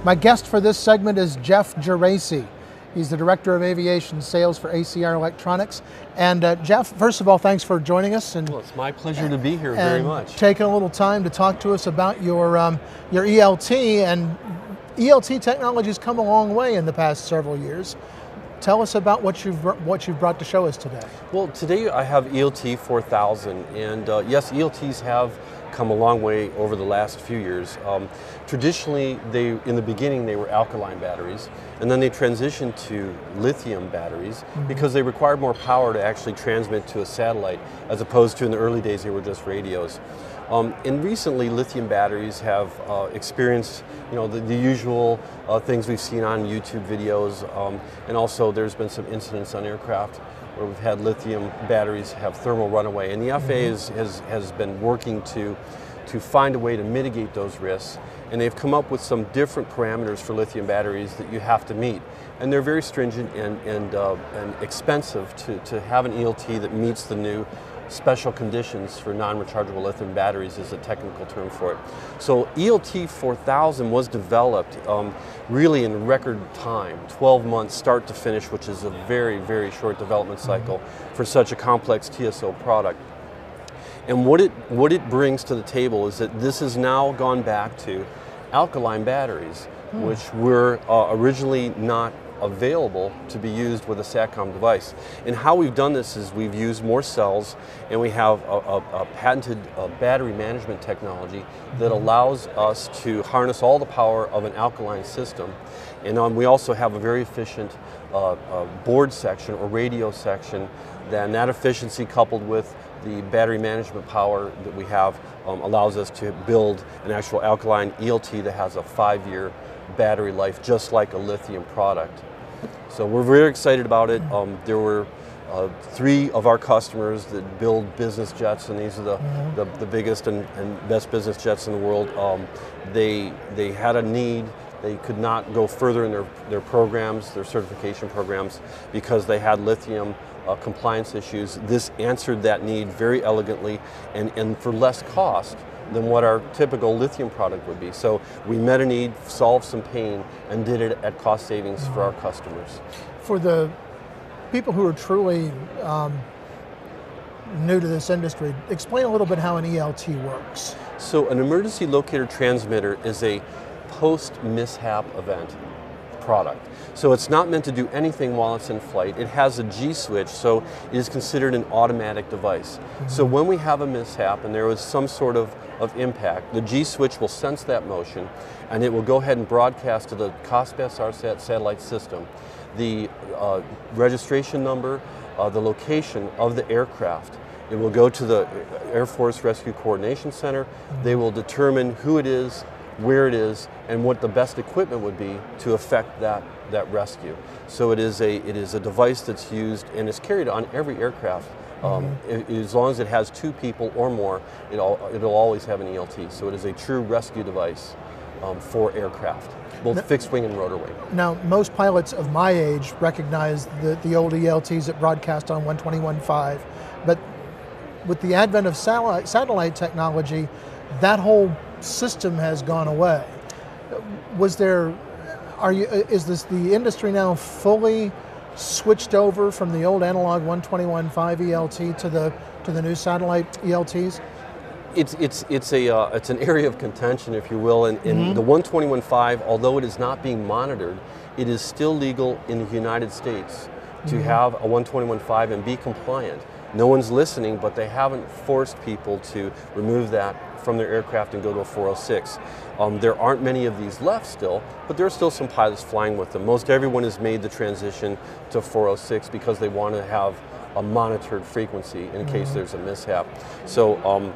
My guest for this segment is Jeff Geraci. He's the Director of Aviation Sales for ACR Electronics. And Jeff, first of all, thanks for joining us. And, well, it's my pleasure to be here very much. Taking a little time to talk to us about your ELT, and ELT technology's come a long way in the past several years. Tell us about what you've brought to show us today. Well, today I have ELT 4000, and yes, ELTs have come a long way over the last few years. Traditionally, in the beginning they were alkaline batteries, and then they transitioned to lithium batteries because they required more power to actually transmit to a satellite, as opposed to in the early days they were just radios. And recently, lithium batteries have experienced, the usual things we've seen on YouTube videos, and also there's been some incidents on aircraft where we've had lithium batteries have thermal runaway, and the FAA has been working to find a way to mitigate those risks, and they've come up with some different parameters for lithium batteries that you have to meet, and they're very stringent and expensive to have an ELT that meets the new special conditions for non-rechargeable lithium batteries is a technical term for it. So ELT 4000 was developed really in record time, 12 months start to finish, which is a very, very short development cycle for such a complex TSO product. And what it brings to the table is that this has now gone back to alkaline batteries, which were originally not available to be used with a SATCOM device. And how we've done this is we've used more cells, and we have a patented battery management technology that allows us to harness all the power of an alkaline system. And we also have a very efficient board section or radio section. Then that efficiency, coupled with the battery management power that we have, allows us to build an actual alkaline ELT that has a 5-year battery life, just like a lithium product. So we're very excited about it. There were 3 of our customers that build business jets, and these are the biggest and best business jets in the world. They had a need. They could not go further in their programs, their certification programs, because they had lithium compliance issues. This answered that need very elegantly and for less cost than what our typical lithium product would be. So we met a need, solved some pain, and did it at cost savings for our customers. For the people who are truly new to this industry, explain a little bit how an ELT works. So an emergency locator transmitter is a post-mishap event product. So it's not meant to do anything while it's in flight. It has a G switch, so it is considered an automatic device. So when we have a mishap and there was some sort of impact, the G switch will sense that motion, and it will go ahead and broadcast to the COSPAS-RSAT satellite system the registration number, the location of the aircraft. It will go to the Air Force Rescue Coordination Center. They will determine who it is, where it is, and what the best equipment would be to effect that rescue. So it is a device that's used and is carried on every aircraft. As long as it has 2 people or more, it'll always have an ELT. So it is a true rescue device for aircraft, both fixed wing and rotor wing. Now, most pilots of my age recognize the old ELTs that broadcast on 121.5, but with the advent of satellite technology, that whole system has gone away. Is the industry now fully switched over from the old analog 121.5 ELT to the new satellite ELTs? It's an area of contention, if you will, and the 121.5, although it is not being monitored, it is still legal in the United States to have a 121.5 and be compliant. No one's listening, but they haven't forced people to remove that from their aircraft and go to a 406. There aren't many of these left still, but there are still some pilots flying with them. Most everyone has made the transition to 406 because they want to have a monitored frequency in case there's a mishap. So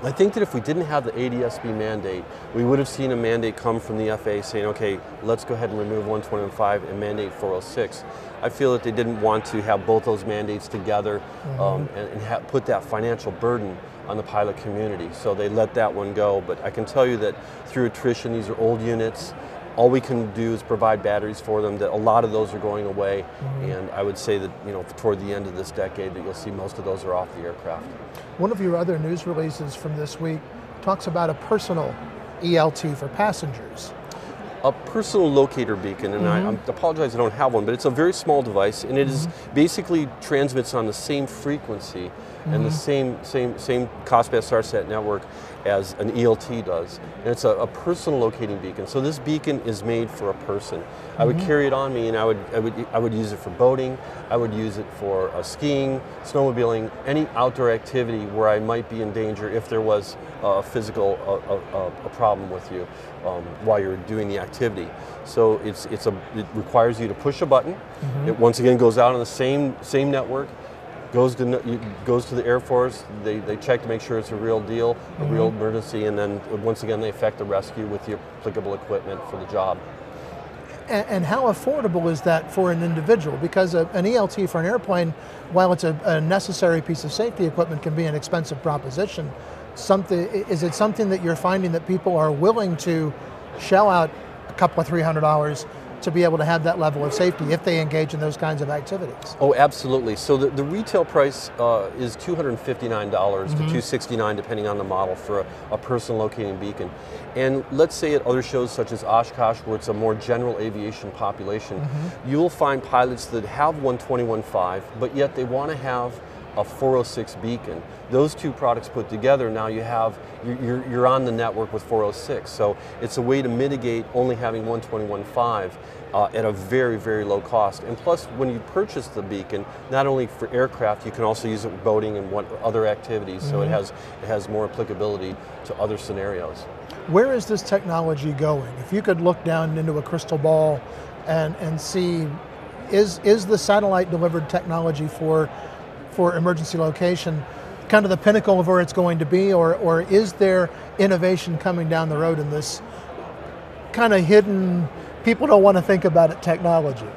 I think that if we didn't have the ADS-B mandate, we would have seen a mandate come from the FAA saying, okay, let's go ahead and remove 121.5 and mandate 406. I feel that they didn't want to have both those mandates together and put that financial burden on the pilot community. So they let that one go. But I can tell you that through attrition, these are old units. All we can do is provide batteries for them. That a lot of those are going away, and I would say that toward the end of this decade that you'll see most of those are off the aircraft. One of your other news releases from this week talks about a personal ELT for passengers. a personal locator beacon, and I apologize I don't have one, but it's a very small device, and it is basically transmits on the same frequency and the same cost-based SARSAT network as an ELT does. And it's a personal locating beacon. So this beacon is made for a person. I would carry it on me, and I would use it for boating. I would use it for skiing, snowmobiling, any outdoor activity where I might be in danger if there was a physical a problem with you while you're doing the activity. So it requires you to push a button. It once again goes out on the same network. Goes to the Air Force, they check to make sure it's a real deal, a real emergency, and then once again they effect the rescue with the applicable equipment for the job. And how affordable is that for an individual? Because an ELT for an airplane, while it's a necessary piece of safety equipment, can be an expensive proposition. Is it something that you're finding that people are willing to shell out a couple of $300 to be able to have that level of safety if they engage in those kinds of activities? Oh, absolutely. So the retail price is $259 to $269 depending on the model for a personal locating beacon. And let's say at other shows such as Oshkosh, where it's a more general aviation population, you will find pilots that have 121.5, but yet they want to have a 406 beacon. Those two products put together, now you're on the network with 406. So it's a way to mitigate only having 121.5 at a very, very low cost. And plus, when you purchase the beacon, not only for aircraft, you can also use it with boating and other activities. So it has more applicability to other scenarios. Where is this technology going? If you could look down into a crystal ball and see, is the satellite delivered technology for emergency location kind of the pinnacle of where it's going to be, or is there innovation coming down the road in this kind of hidden, people don't want to think about it technology?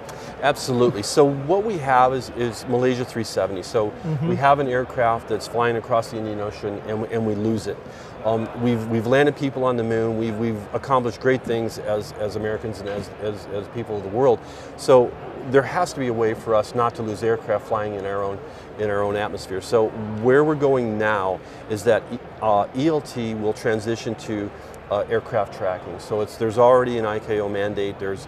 Absolutely. So what we have is Malaysia 370. So we have an aircraft that's flying across the Indian Ocean, and we lose it. We've landed people on the moon. We've accomplished great things as Americans and as people of the world. So there has to be a way for us not to lose aircraft flying in our own atmosphere. So where we're going now is that ELT will transition to aircraft tracking. So there's already an ICAO mandate. There's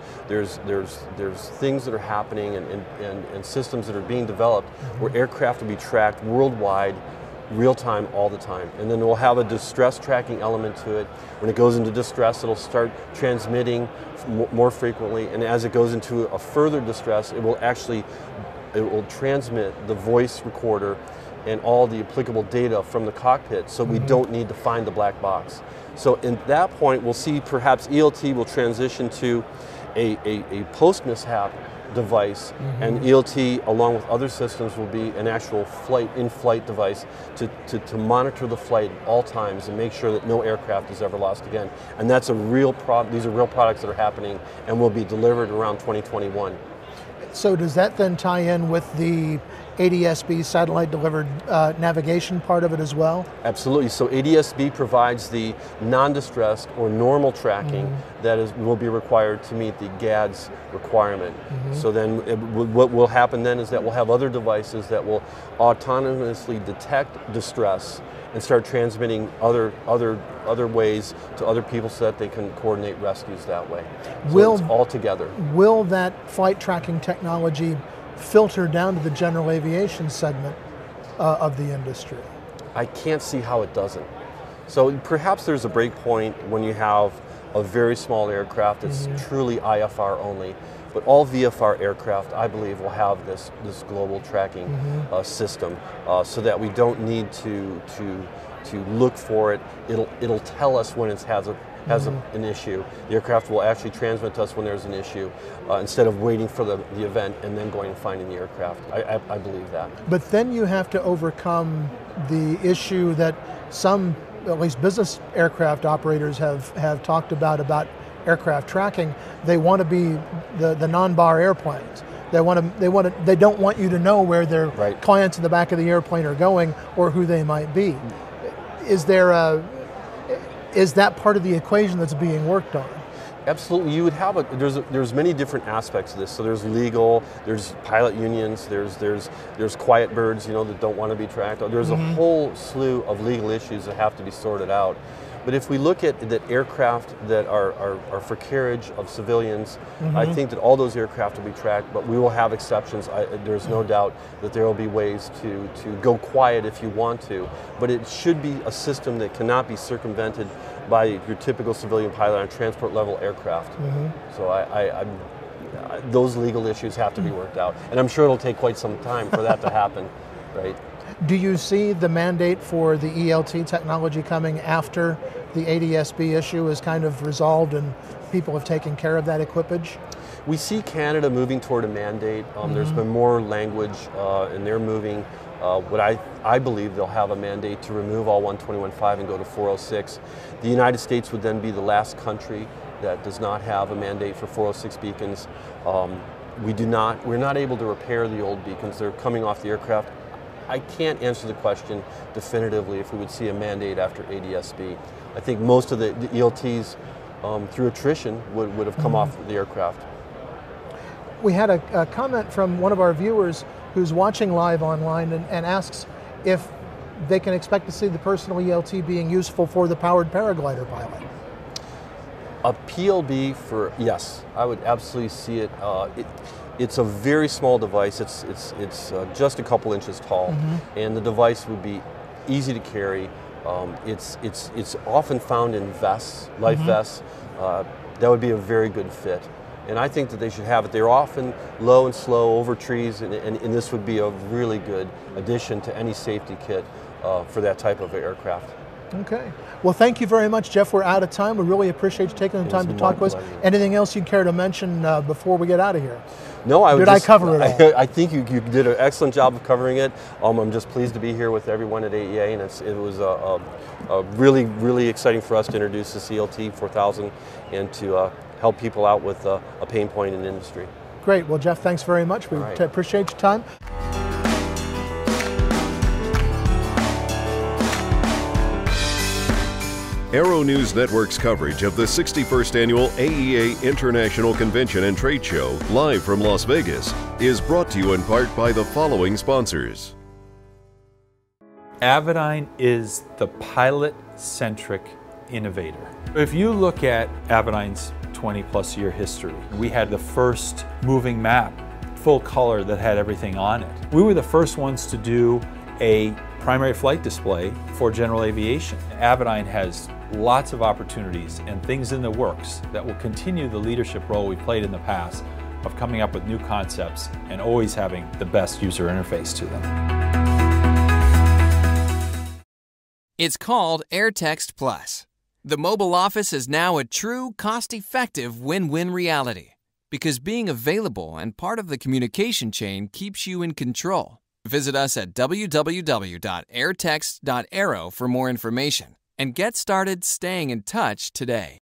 things that are happening and systems that are being developed where aircraft will be tracked worldwide, real time, all the time. And then we'll have a distress tracking element to it. When it goes into distress, it'll start transmitting more frequently. And as it goes into a further distress, it will transmit the voice recorder and all the applicable data from the cockpit, so we don't need to find the black box. So at that point, we'll see perhaps ELT will transition to a post-mishap device, and ELT, along with other systems, will be an actual in-flight device to monitor the flight at all times and make sure that no aircraft is ever lost again. And that's a real these are real products that are happening and will be delivered around 2021. So does that then tie in with the ADS-B satellite delivered navigation part of it as well? Absolutely. So ADS-B provides the non-distressed or normal tracking that will be required to meet the GADS requirement. So then what will happen then is that we'll have other devices that will autonomously detect distress and start transmitting other ways to other people so that they can coordinate rescues that way. So it's all together. Will that flight tracking technology filter down to the general aviation segment of the industry? I can't see how it doesn't. So perhaps there's a break point when you have a very small aircraft that's truly IFR only, but all VFR aircraft, I believe, will have this global tracking system, so that we don't need to look for it. It'll tell us when it has an issue. The aircraft will actually transmit to us when there's an issue, instead of waiting for the event and then going and finding the aircraft. I believe that. But then you have to overcome the issue that some, at least business aircraft operators have talked about aircraft tracking. They want to be the non-bar airplanes. They don't want you to know where their clients in the back of the airplane are going or who they might be. Is that part of the equation that's being worked on? Absolutely. You would have there's many different aspects of this. So there's legal, there's pilot unions, there's quiet birds, that don't want to be tracked. There's a whole slew of legal issues that have to be sorted out. But if we look at the aircraft that are for carriage of civilians, I think that all those aircraft will be tracked, but we will have exceptions. There's no doubt that there will be ways to go quiet if you want to, but it should be a system that cannot be circumvented by your typical civilian pilot on transport level aircraft. So those legal issues have to be worked out, and I'm sure it'll take quite some time for that to happen, right? Do you see the mandate for the ELT technology coming after the ADS-B issue is kind of resolved and people have taken care of that equipage? We see Canada moving toward a mandate. There's been more language, and they're moving. What I believe they'll have a mandate to remove all 121.5 and go to 406. The United States would then be the last country that does not have a mandate for 406 beacons. We're not able to repair the old beacons. They're coming off the aircraft. I can't answer the question definitively if we would see a mandate after ADS-B. I think most of the ELTs, through attrition, would have come off the aircraft. We had a comment from one of our viewers who's watching live online and asks if they can expect to see the personal ELT being useful for the powered paraglider pilot. A PLB for, yes, I would absolutely see it. It's a very small device. It's just a couple inches tall, and the device would be easy to carry. It's often found in vests, life vests. That would be a very good fit. And I think that they should have it. They're often low and slow over trees, and this would be a really good addition to any safety kit for that type of aircraft. Okay. Well, thank you very much, Jeff. We're out of time. We really appreciate you taking the time to talk with us. Anything else you'd care to mention before we get out of here? No, I would I cover it all? I think you did an excellent job of covering it. I'm just pleased to be here with everyone at AEA, and it was really, really exciting for us to introduce this ELT 4000 and to help people out with a pain point in the industry. Great. Well, Jeff, thanks very much. We appreciate your time. Aero-News Network's coverage of the 61st Annual AEA International Convention and Trade Show, live from Las Vegas, is brought to you in part by the following sponsors. Avidyne is the pilot-centric innovator. If you look at Avidyne's 20-plus year history, we had the first moving map, full color, that had everything on it. We were the first ones to do a primary flight display for general aviation. Avidyne has lots of opportunities and things in the works that will continue the leadership role we played in the past of coming up with new concepts and always having the best user interface to them. It's called Airtext Plus. The mobile office is now a true, cost-effective win-win reality because being available and part of the communication chain keeps you in control. Visit us at www.airtext.aero for more information and get started staying in touch today.